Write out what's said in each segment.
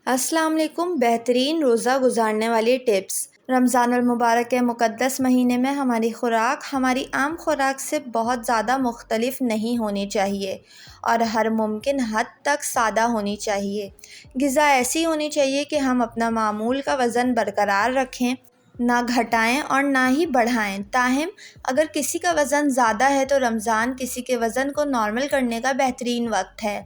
السلام علیکم۔ بہترین روزہ گزارنے والی ٹپس۔ رمضان المبارک کے مقدس مہینے میں ہماری خوراک ہماری عام خوراک سے بہت زیادہ مختلف نہیں ہونی چاہیے اور ہر ممکن حد تک سادہ ہونی چاہیے۔ غذا ایسی ہونی چاہیے کہ ہم اپنا معمول کا وزن برقرار رکھیں، نہ گھٹائیں اور نہ ہی بڑھائیں۔ تاہم اگر کسی کا وزن زیادہ ہے تو رمضان کسی کے وزن کو نارمل کرنے کا بہترین وقت ہے۔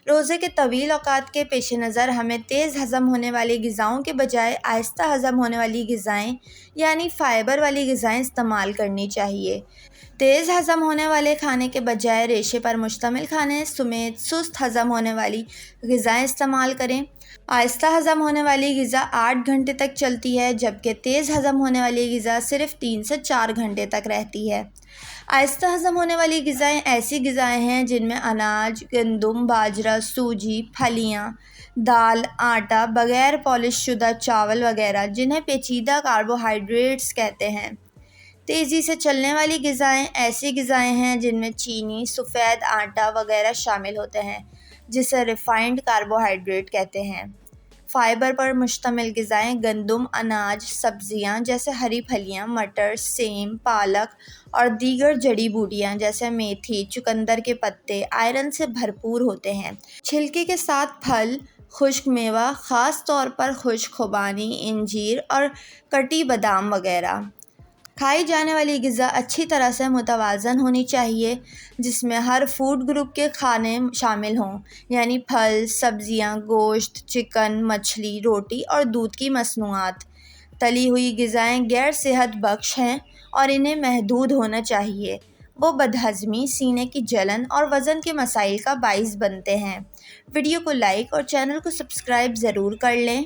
روزے کے طویل اوقات کے پیش نظر ہمیں تیز ہضم ہونے والی غذاؤں کے بجائے آہستہ ہضم ہونے والی غذائیں یعنی فائبر والی غذائیں استعمال کرنی چاہیے۔ تیز ہضم ہونے والے کھانے کے بجائے ریشے پر مشتمل کھانے سمیت سست ہضم ہونے والی غذائیں استعمال کریں۔ آہستہ ہضم ہونے والی غذا 8 گھنٹے تک چلتی ہے جبکہ تیز ہضم ہونے والی غذا صرف 3 سے 4 گھنٹے تک رہتی ہے۔ آہستہ ہضم ہونے والی غذائیں ایسی غذائیں ہیں جن میں اناج، گندم، باجرہ، سوجی، پھلیاں، دال، آٹا، بغیر پالش شدہ چاول وغیرہ جنہیں پیچیدہ کاربوہائیڈریٹس کہتے ہیں۔ تیزی سے چلنے والی غذائیں ایسی غذائیں ہیں جن میں چینی، سفید آٹا وغیرہ شامل ہوتے ہیں جسے ریفائنڈ کاربوہائیڈریٹ کہتے ہیں۔ فائبر پر مشتمل غذائیں گندم، اناج، سبزیاں جیسے ہری پھلیاں، مٹر، سیم، پالک اور دیگر جڑی بوٹیاں جیسے میتھی، چقندر کے پتے آئرن سے بھرپور ہوتے ہیں۔ چھلکے کے ساتھ پھل، خشک میوہ خاص طور پر خشک خوبانی، انجیر اور کٹی بادام وغیرہ۔ کھائی جانے والی غذا اچھی طرح سے متوازن ہونی چاہیے جس میں ہر فوڈ گروپ کے کھانے شامل ہوں یعنی پھل، سبزیاں، گوشت، چکن، مچھلی، روٹی اور دودھ کی مصنوعات۔ تلی ہوئی غذائیں غیر صحت بخش ہیں اور انہیں محدود ہونا چاہیے۔ وہ بدہضمی، سینے کی جلن اور وزن کے مسائل کا باعث بنتے ہیں۔ ویڈیو کو لائک اور چینل کو سبسکرائب ضرور کر لیں۔